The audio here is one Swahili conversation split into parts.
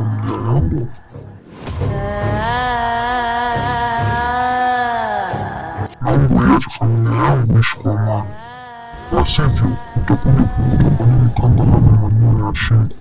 familia yangu. Naomba iache familia yangu ishi kwa amani, la sivyo utakuja kujuta kwa nini kanga lana manyoya ya shingo.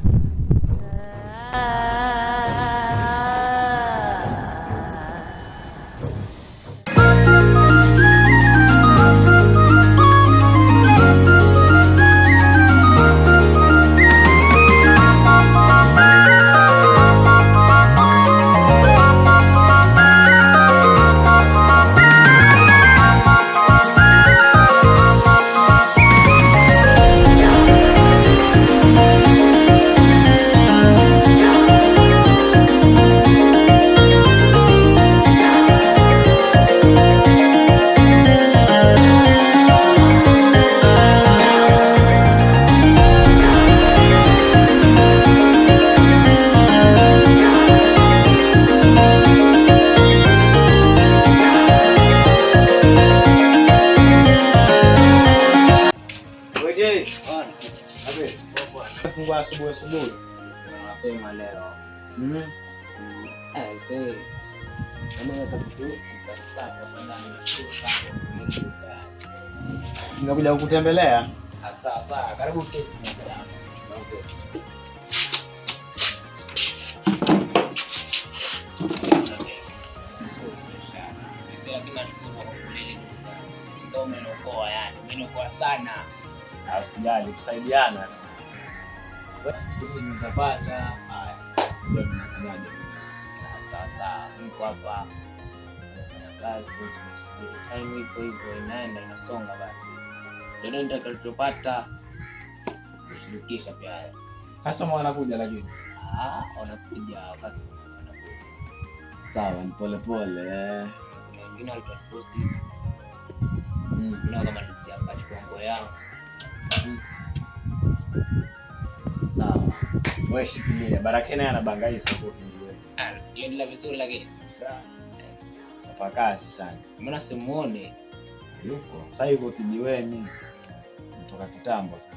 Asubuhi mapema leo. Nimekuja kukutembelea. Sawa, karibu keti. Umeniokoa sana. Usijali, kusaidiana. Nitapata. Haya. Ndio tunafanyaje? Sasa niko hapa nafanya kazi, time iko hivyo inaenda inasonga basi. Ndio nitakachopata kushirikisha pia. Customer wanakuja lakini. Wanakuja customers wanakuja. Sawa, ni pole pole. Kuna wengine walitoa deposit. Kuna kama nisi akachukua nguo yao. Sawa. Wewe shikilia. Baraka naye anabangaisa huko ndio. Hiyo ndio vizuri lakini. Sawa. Chapa kazi sana. Mbona simuone? Yuko. Sasa yuko kijiweni. Kutoka kitambo sana.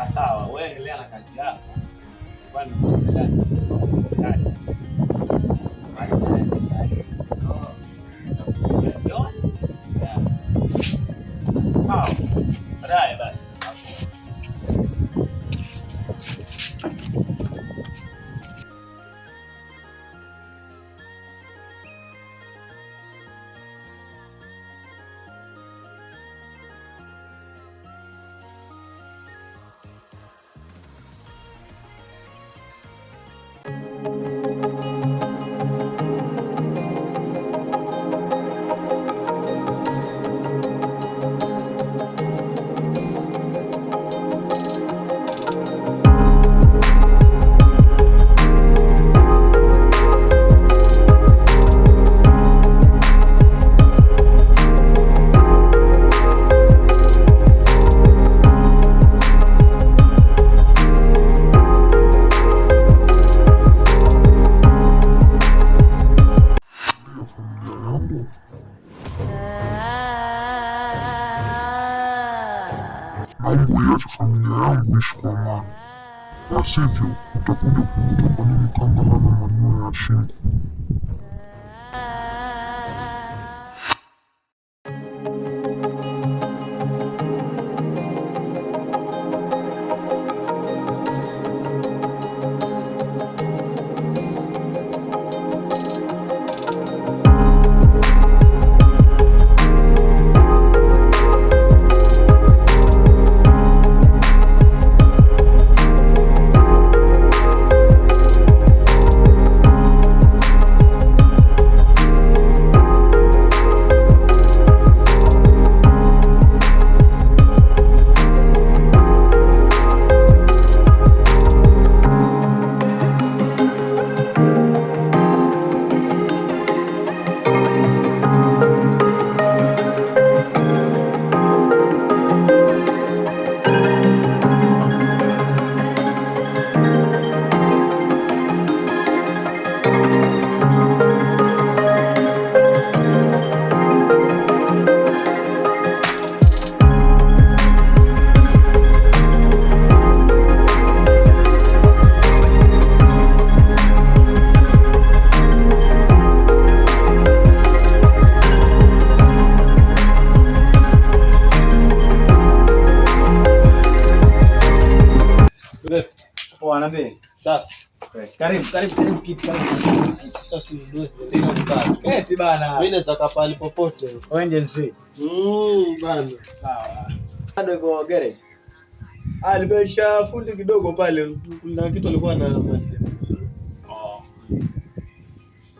Sawa. Wewe endelea na kazi yako. Kwani mtembelea ndani. Bali naenda sasa. Sawa. Baadaye basi. Naomba iache familia yangu ishi kwa amani, la sivyo utakuja kujuta kwa nini kanga lana manyoya ya shingo. nabii. Safi. Fresh. Karibu kiti, karibu. Sasa si mdozi ndio mkato. Eti bana. Mimi naweza kapali popote. Wenjensi. Bana. Sawa. Bado iko garage. Nimesha fundi kidogo pale. Kuna kitu alikuwa anamalizia. Oh.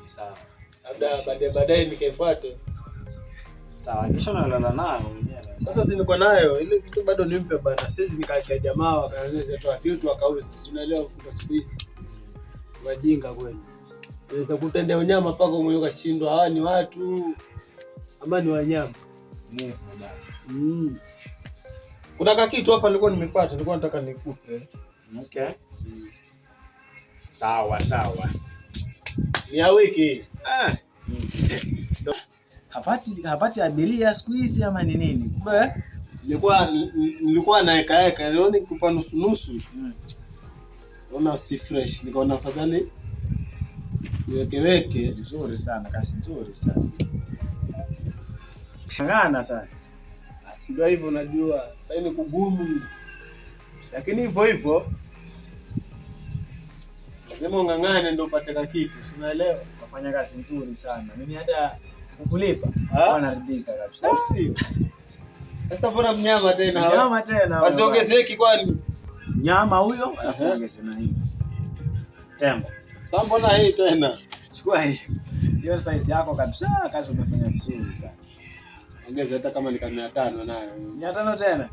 Sawa. Labda baadaye nikaifuate. Sawa, kisha nalala nayo mwenyewe. Sasa si niko nayo ile kitu bado nimpe bana. Sisi nikaacha jamaa wakaanza tu vitu wakauza. Unaelewa kwa siku hizi. Wajinga kweli. Unaweza kutendea unyama mpaka mwenyewe ukashindwa hawa ni watu ama ni wanyama. Ni baba. Kuna kitu hapa nilikuwa nimepata, nilikuwa nataka nikupe. Okay. Sawa. Ni ya wiki. Hapati abiria siku hizi ama ni nini? Nilikuwa naeka nione kupa nusu. Naona si fresh. Nikaona afadhali niweke vizuri sana, kasi nzuri sana. Shangana sana. Si ndio hivyo unajua. Sasa ni kugumu. Lakini hivyo lazima ungangane ndio upate kitu. Unaelewa? Unafanya kazi nzuri sana. Mimi hata kukulipa naridhika kabisa. Sio. Sasa bora mnyama tena. Mnyama tena. Wasiongezeki kwani? Nyama huyo alafu ongeze na hiyo. Tembo. Sasa mbona hii tena? Chukua hii. Hiyo size yako kabisa, kazi umefanya vizuri sana. Ongeza hata kama ni 500 nayo. 500 tena.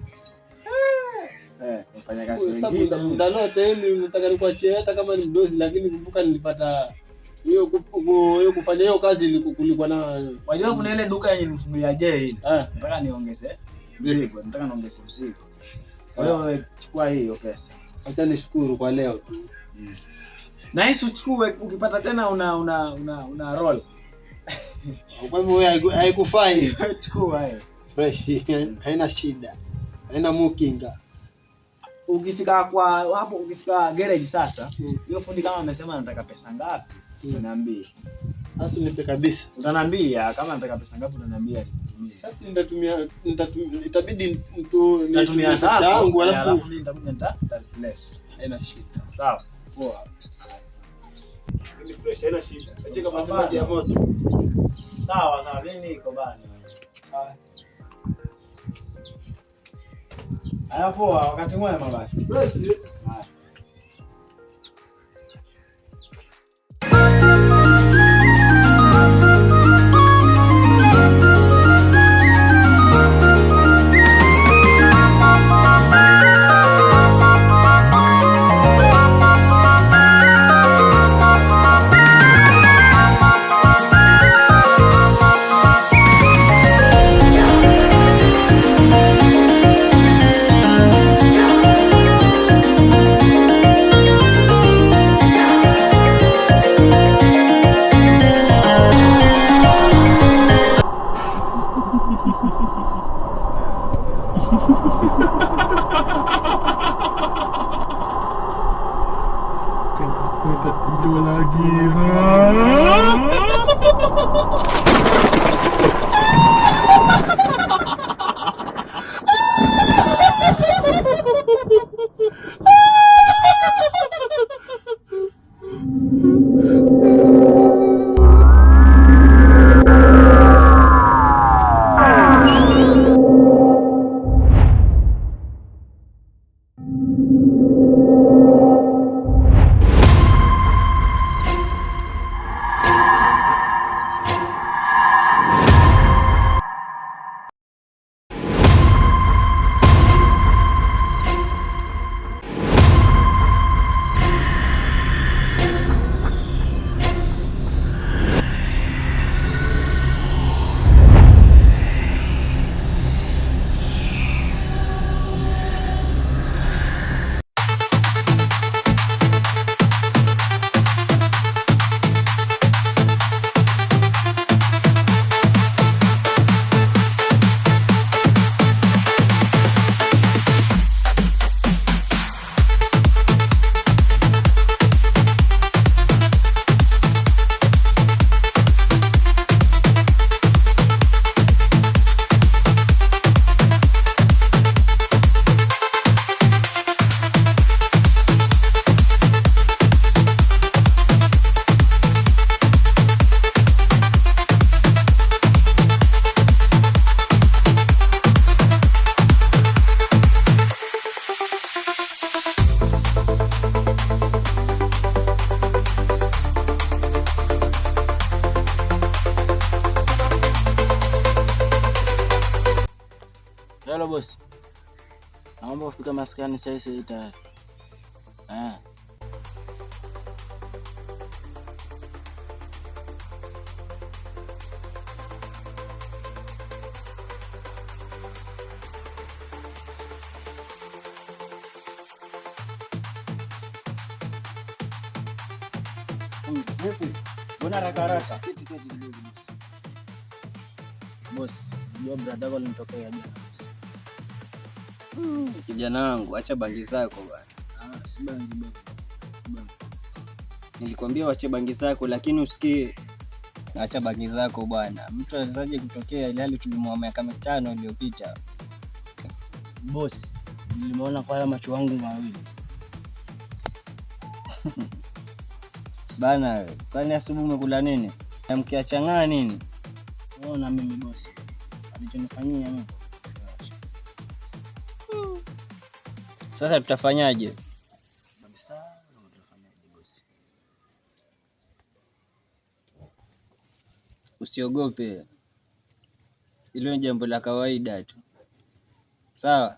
Unafanya kazi nyingine. Sasa muda lote hili nataka nikuachie hata kama ni mdozi, lakini kumbuka nilipata hiyo kufanya hiyo kazi kulikuwa na wajua kuna ile duka yenye nifungulia je hili. Nataka niongeze mzigo, nataka niongeze mzigo. Kwa hiyo chukua hiyo pesa. Acha nishukuru kwa leo tu. Na hii uchukue ukipata tena una roll. Kwa hivyo wewe haikufai. Chukua hiyo. Fresh, haina shida. Haina mukinga. Ukifika hapo ukifika garage sasa, hiyo fundi kama amesema anataka pesa ngapi? Unaniambia. Sasa unipe kabisa. Utaniambia kama anataka pesa ngapi unaniambia nitumie. Sasa itabidi nitatumia pesa yangu alafu mimi nitakuja nitareplace. Haina shida. Sawa. Poa. Ni fresh, haina shida. Acha kama maji ya moto. Sawa, mimi niko bana. Haya poa, wakati mwema basi. Fresh. Kita tidur lagi, ha? Halo bosi. Naomba ufike maskani sasa hivi tayari. Mbona haraka? Bosi, unajua brada yako alinitokea jana. Kijana wangu, acha bangi zako bwana. Si bangi bwana. Nilikwambia uache bangi zako lakini usikie. Acha bangi zako bwana. Mtu anawezaje kutokea ile hali tulimwoa miaka 5 iliyopita? Bosi, nilimuona kwa macho yangu mawili. Bana, kwani asubuhi umekula nini? Namkia chang'aa nini? Unaona mimi bosi. Alichonifanyia mimi. Sasa tutafanyaje? Kabisa, tutafanyaje bosi? Usiogope. Hilo ni jambo la kawaida tu. Sawa?